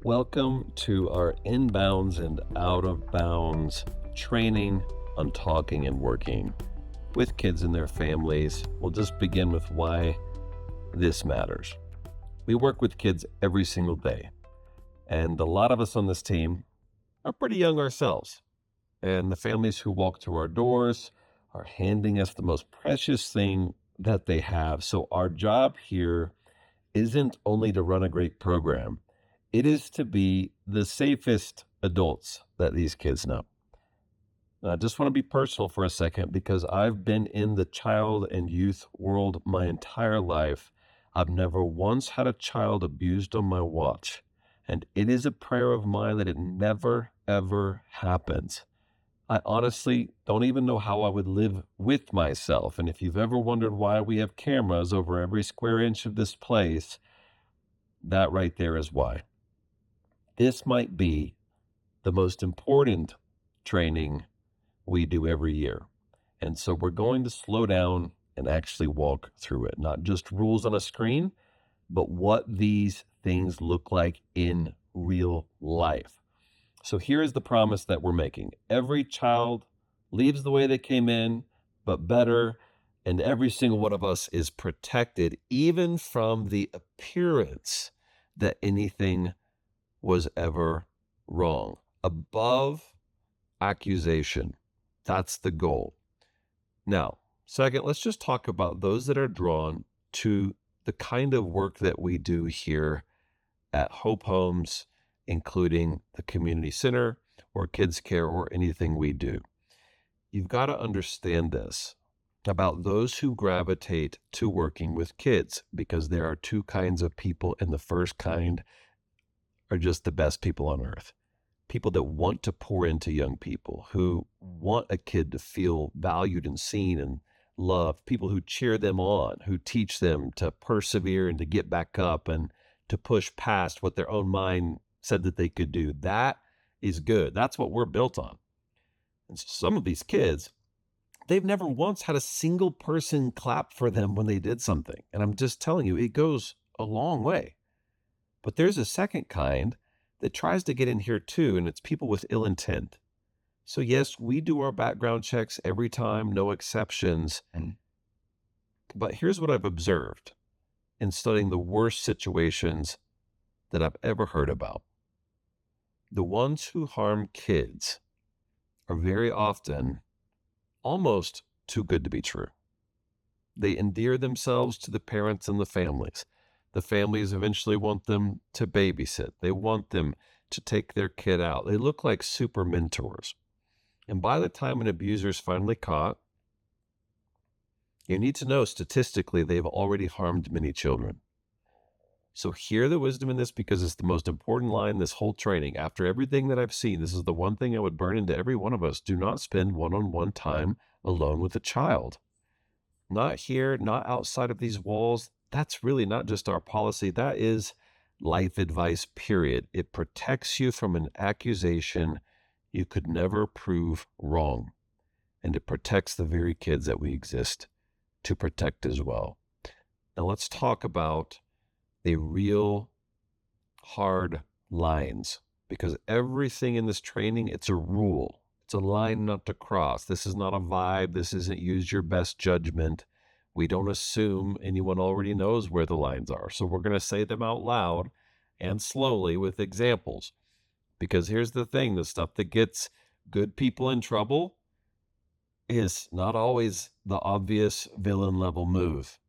Welcome to our inbounds and out of bounds training on talking and working with kids and their families. We'll just begin with why this matters. We work with kids every single day, and a lot of us on this team are pretty young ourselves. And the families who walk through our doors are handing us the most precious thing that they have. So, our job here isn't only to run a great program, it is to be the safest adults that these kids know. I just want to be personal for a second because I've been in the child and youth world my entire life. I've never once had a child abused on my watch. And it is a prayer of mine that it never, ever happens. I honestly don't even know how I would live with myself. And if you've ever wondered why we have cameras over every square inch of this place, that right there is why. This might be the most important training we do every year. And so we're going to slow down and actually walk through it, not just rules on a screen, but what these things look like in real life. So here is the promise that we're making. Every child leaves the way they came in, but better. And every single one of us is protected, even from the appearance that anything was ever wrong. Above accusation. That's the goal. Now, second, let's just talk about those that are drawn to the kind of work that we do here at Hope Homes, including the community center or kids care or anything we do. You've got to understand this about those who gravitate to working with kids, because there are two kinds of people, and the first kind are just the best people on earth. People that want to pour into young people, who want a kid to feel valued and seen and loved, people who cheer them on, who teach them to persevere and to get back up and to push past what their own mind said that they could do. That is good. That's what we're built on. And so some of these kids, they've never once had a single person clap for them when they did something. And I'm just telling you, it goes a long way. But there's a second kind that tries to get in here too, and it's people with ill intent. So yes, we do our background checks every time, no exceptions. But here's what I've observed in studying the worst situations that I've ever heard about. The ones who harm kids are very often almost too good to be true. They endear themselves to the parents and the families. The families eventually want them to babysit. They want them to take their kid out. They look like super mentors. And by the time an abuser is finally caught, you need to know statistically they've already harmed many children. So hear the wisdom in this, because it's the most important line in this whole training. After everything that I've seen, this is the one thing I would burn into every one of us. Do not spend one-on-one time alone with a child. Not here, not outside of these walls. That's really not just our policy. That is life advice, period. It protects you from an accusation you could never prove wrong. And it protects the very kids that we exist to protect as well. Now let's talk about the real hard lines, because everything in this training, it's a rule. It's a line not to cross. This is not a vibe. This isn't use your best judgment. We don't assume anyone already knows where the lines are. So we're going to say them out loud and slowly with examples. Because here's the thing, the stuff that gets good people in trouble is not always the obvious villain level move.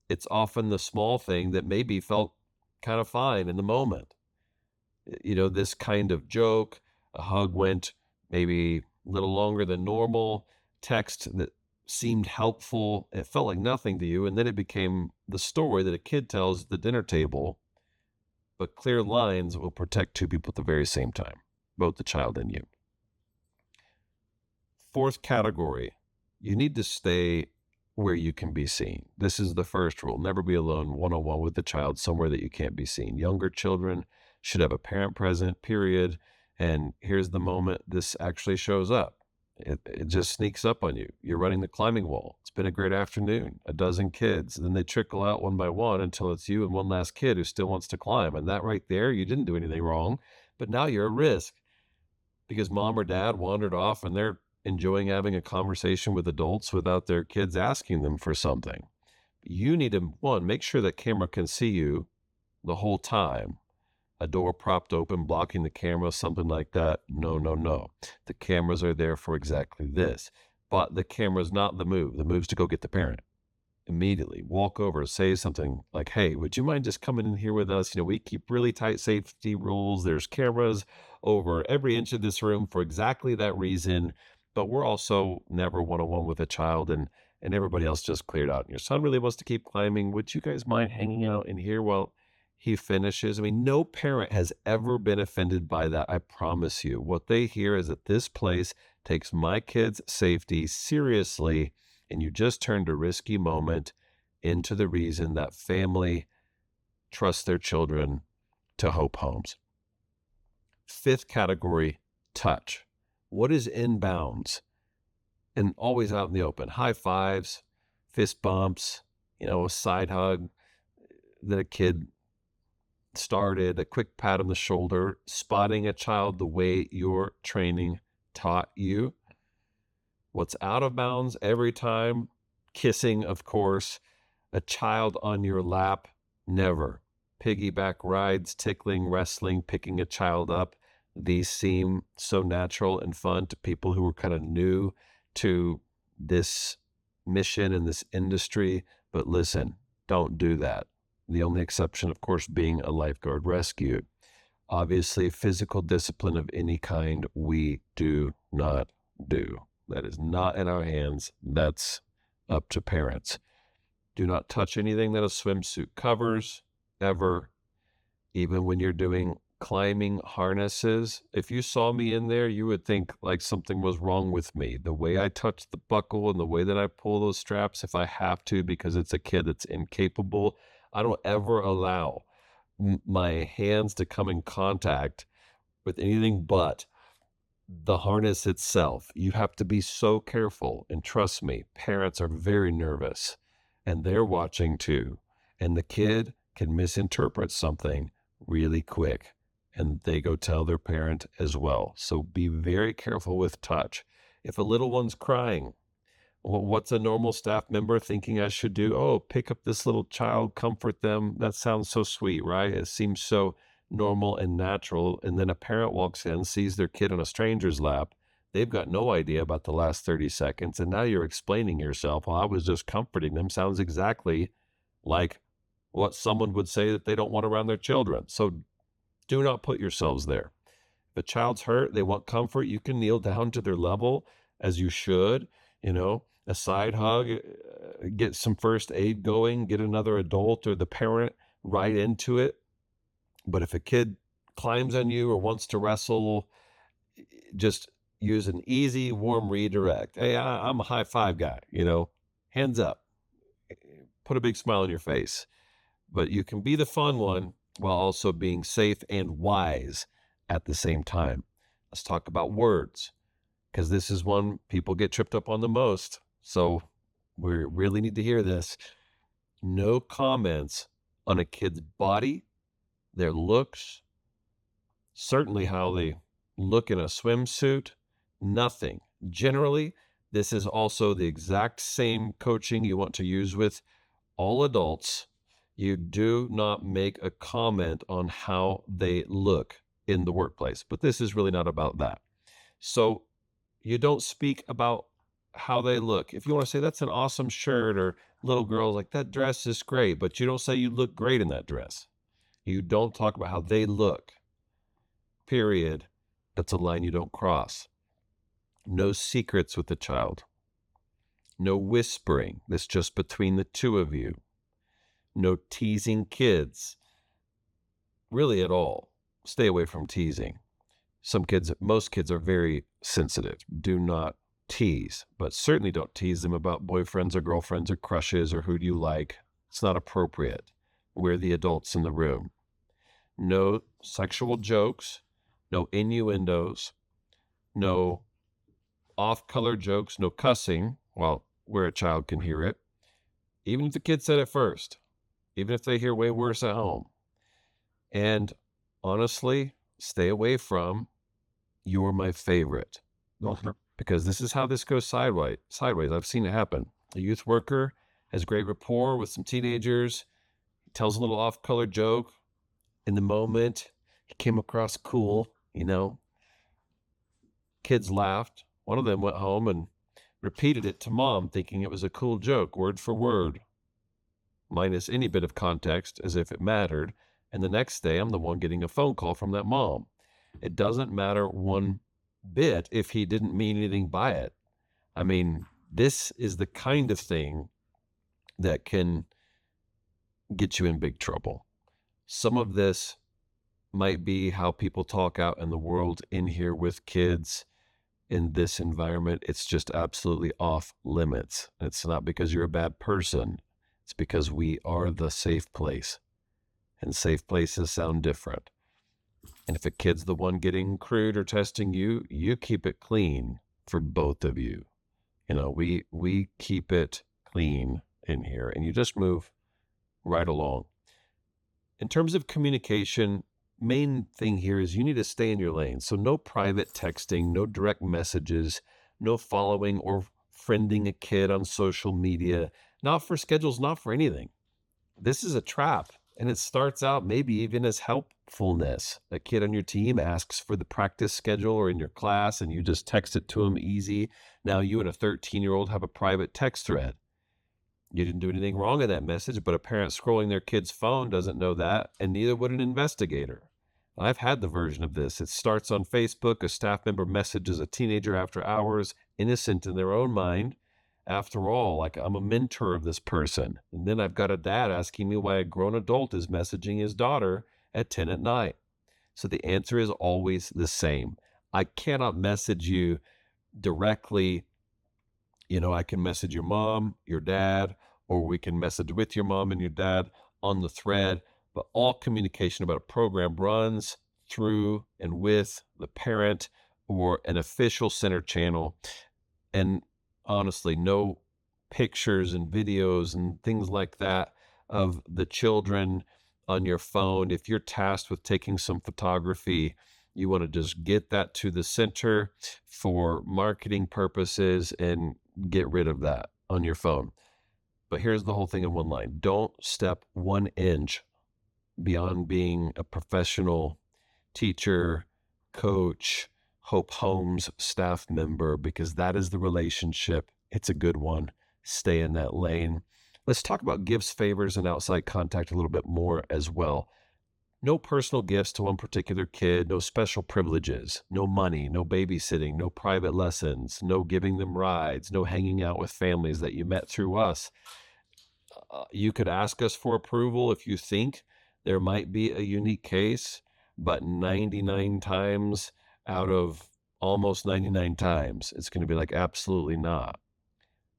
It's often the small thing that maybe felt kind of fine in the moment. You know, this kind of joke, a hug went maybe a little longer than normal, text that seemed helpful, it felt like nothing to you, and then it became the story that a kid tells at the dinner table. But clear lines will protect two people at the very same time, both the child and you. Fourth category, you need to stay where you can be seen. This is the first rule. Never be alone one-on-one with the child somewhere that you can't be seen. Younger children should have a parent present, period. And here's the moment this actually shows up. It just sneaks up on you. You're running the climbing wall. It's been a great afternoon. A dozen kids. And then they trickle out one by one until it's you and one last kid who still wants to climb. And that right there, you didn't do anything wrong. But now you're at risk because mom or dad wandered off and they're enjoying having a conversation with adults without their kids asking them for something. You need to, one, make sure that camera can see you the whole time. A door propped open, blocking the camera, something like that. No, no, no. The cameras are there for exactly this. But the camera's not the move. The move's to go get the parent. Immediately walk over, say something like, hey, would you mind just coming in here with us? We keep really tight safety rules. There's cameras over every inch of this room for exactly that reason. But we're also never one-on-one with a child, and everybody else just cleared out. And your son really wants to keep climbing. Would you guys mind hanging out in here while he finishes? I mean, no parent has ever been offended by that. I promise you. What they hear is that this place takes my kids' safety seriously, and you just turned a risky moment into the reason that family trusts their children to Hope Homes. Fifth category, touch. What is inbounds? And always out in the open. High fives, fist bumps, a side hug that a kid started, a quick pat on the shoulder, spotting a child the way your training taught you. What's out of bounds every time? Kissing, of course. A child on your lap, never. Piggyback rides, tickling, wrestling, picking a child up. These seem so natural and fun to people who are kind of new to this mission and this industry. But listen, don't do that. The only exception, of course, being a lifeguard rescue. Obviously, physical discipline of any kind, we do not do. That is not in our hands. That's up to parents. Do not touch anything that a swimsuit covers, ever. Even when you're doing climbing harnesses, if you saw me in there, you would think like something was wrong with me. The way I touch the buckle and the way that I pull those straps, if I have to, because it's a kid that's incapable, I don't ever allow my hands to come in contact with anything but the harness itself. You have to be so careful. And trust me, parents are very nervous and they're watching too. And the kid can misinterpret something really quick and they go tell their parent as well. So be very careful with touch. If a little one's crying, what's a normal staff member thinking I should do? Oh, pick up this little child, comfort them. That sounds so sweet, right? It seems so normal and natural. And then a parent walks in, sees their kid on a stranger's lap. They've got no idea about the last 30 seconds. And now you're explaining yourself. Well, I was just comforting them. Sounds exactly like what someone would say that they don't want around their children. So do not put yourselves there. If a child's hurt, they want comfort, you can kneel down to their level, as you should, a side hug, get some first aid going, get another adult or the parent right into it. But if a kid climbs on you or wants to wrestle, just use an easy, warm redirect. Hey, I'm a high five guy, hands up, put a big smile on your face. But you can be the fun one while also being safe and wise at the same time. Let's talk about words, because this is one people get tripped up on the most. So we really need to hear this. No comments on a kid's body, their looks, certainly how they look in a swimsuit, nothing. Generally, this is also the exact same coaching you want to use with all adults. You do not make a comment on how they look in the workplace, but this is really not about that. So you don't speak about how they look. If you want to say that's an awesome shirt, or little girls like that dress is great, but you don't say you look great in that dress. You don't talk about how they look. Period. That's a line you don't cross. No secrets with the child. No whispering. That's just between the two of you. No teasing kids. Really at all. Stay away from teasing. Most kids are very sensitive. Do not tease, but certainly don't tease them about boyfriends or girlfriends or crushes or who do you like. It's not appropriate. We're the adults in the room. No sexual jokes, no innuendos, no off-color jokes, no cussing, well, where a child can hear it, even if the kid said it first, even if they hear way worse at home. And honestly, stay away from "you're my favorite," because this is how this goes sideways. I've seen it happen. A youth worker has great rapport with some teenagers, tells a little off-color joke. In the moment, he came across cool, Kids laughed. One of them went home and repeated it to mom, thinking it was a cool joke, word for word, minus any bit of context, as if it mattered. And the next day, I'm the one getting a phone call from that mom. It doesn't matter one bit if he didn't mean anything by it. I mean, this is the kind of thing that can get you in big trouble. Some of this might be how people talk out in the world in here with kids in this environment. It's just absolutely off limits. It's not because you're a bad person. It's because we are the safe place. And safe places sound different. And if a kid's the one getting crude or testing you, you keep it clean for both of you. We keep it clean in here, and you just move right along. In terms of communication, main thing here is you need to stay in your lane. So no private texting, no direct messages, no following or friending a kid on social media, not for schedules, not for anything. This is a trap. And it starts out maybe even as helpfulness. A kid on your team asks for the practice schedule or in your class, and you just text it to them easy. Now you and a 13-year-old have a private text thread. You didn't do anything wrong in that message, but a parent scrolling their kid's phone doesn't know that, and neither would an investigator. I've had the version of this. It starts on Facebook. A staff member messages a teenager after hours, innocent in their own mind. After all, like, I'm a mentor of this person. And then I've got a dad asking me why a grown adult is messaging his daughter at 10 at night. So the answer is always the same. I cannot message you directly. I can message your mom, your dad, or we can message with your mom and your dad on the thread. But all communication about a program runs through and with the parent or an official center channel. And honestly, no pictures and videos and things like that of the children on your phone. If you're tasked with taking some photography, you want to just get that to the center for marketing purposes and get rid of that on your phone. But here's the whole thing in one line. Don't step 1 inch beyond being a professional teacher, coach, Hope Homes staff member, because that is the relationship. It's a good one. Stay in that lane. Let's talk about gifts, favors, and outside contact a little bit more as well. No personal gifts to one particular kid, no special privileges, no money, no babysitting, no private lessons, no giving them rides, no hanging out with families that you met through us. You could ask us for approval if you think there might be a unique case, but 99 times out of almost 99 times, it's going to be like, absolutely not.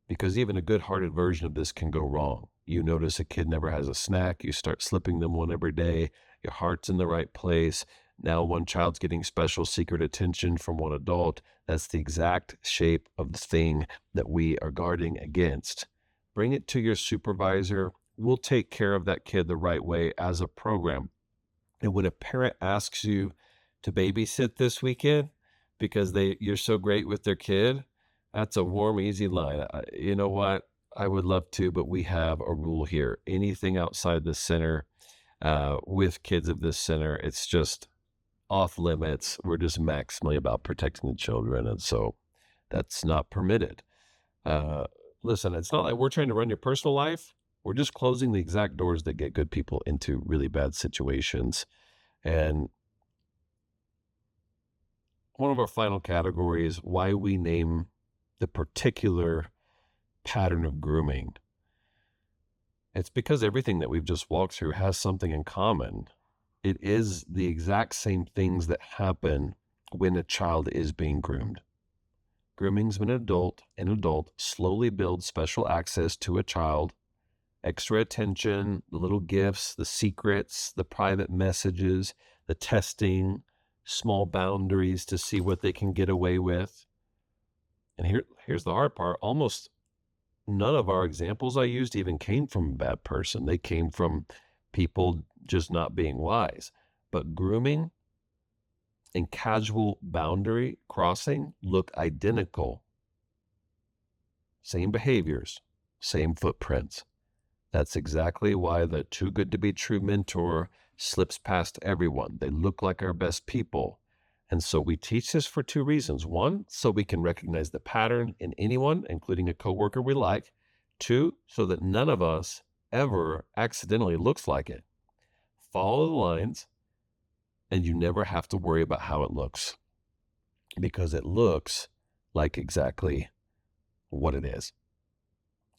Because even a good-hearted version of this can go wrong. You notice a kid never has a snack, you start slipping them one every day, your heart's in the right place. Now one child's getting special secret attention from one adult. That's the exact shape of the thing that we are guarding against. Bring it to your supervisor. We'll take care of that kid the right way as a program. And when a parent asks you to babysit this weekend because you're so great with their kid, that's a warm, easy line. You know what? I would love to, but we have a rule here. Anything outside the center with kids of this center, it's just off limits. We're just maximally about protecting the children, and so that's not permitted. Listen, it's not like we're trying to run your personal life. We're just closing the exact doors that get good people into really bad situations. And one of our final categories, why we name the particular pattern of grooming. It's because everything that we've just walked through has something in common. It is the exact same things that happen when a child is being groomed. Grooming's when an adult slowly builds special access to a child, extra attention, the little gifts, the secrets, the private messages, the testing, small boundaries to see what they can get away with. And here's the hard part. Almost none of our examples I used even came from a bad person. They came from people just not being wise. But grooming and casual boundary crossing look identical. Same behaviors, same footprints. That's exactly why the too good to be true mentor slips past everyone. They look like our best people. And so we teach this for two reasons. One, so we can recognize the pattern in anyone, including a coworker we like. Two, so that none of us ever accidentally looks like it. Follow the lines, and you never have to worry about how it looks, because it looks like exactly what it is.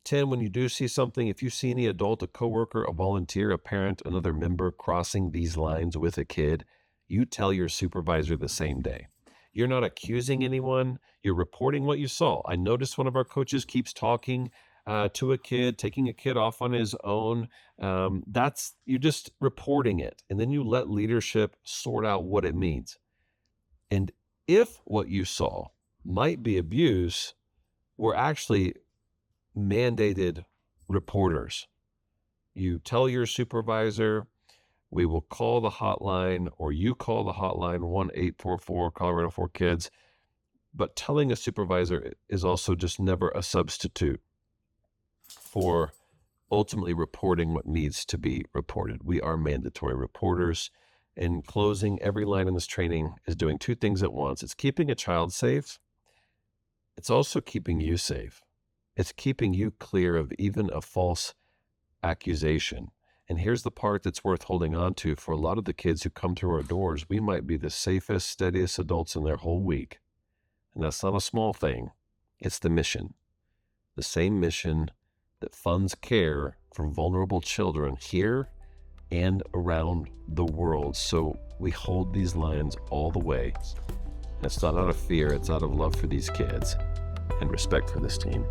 10, when you do see something, if you see any adult, a coworker, a volunteer, a parent, another member crossing these lines with a kid, you tell your supervisor the same day. You're not accusing anyone. You're reporting what you saw. I noticed one of our coaches keeps talking to a kid, taking a kid off on his own. You're just reporting it. And then you let leadership sort out what it means. And if what you saw might be abuse, we're actually mandated reporters. You tell your supervisor, we will call the hotline, or you call the hotline 1-844 Colorado for Kids. But telling a supervisor is also just never a substitute for ultimately reporting what needs to be reported. We are mandatory reporters. In closing, every line in this training is doing two things at once. It's keeping a child safe. It's also keeping you safe. It's keeping you clear of even a false accusation. And here's the part that's worth holding on to. For a lot of the kids who come through our doors, we might be the safest, steadiest adults in their whole week. And that's not a small thing. It's the mission. The same mission that funds care for vulnerable children here and around the world. So we hold these lines all the way. And it's not out of fear, it's out of love for these kids and respect for this team.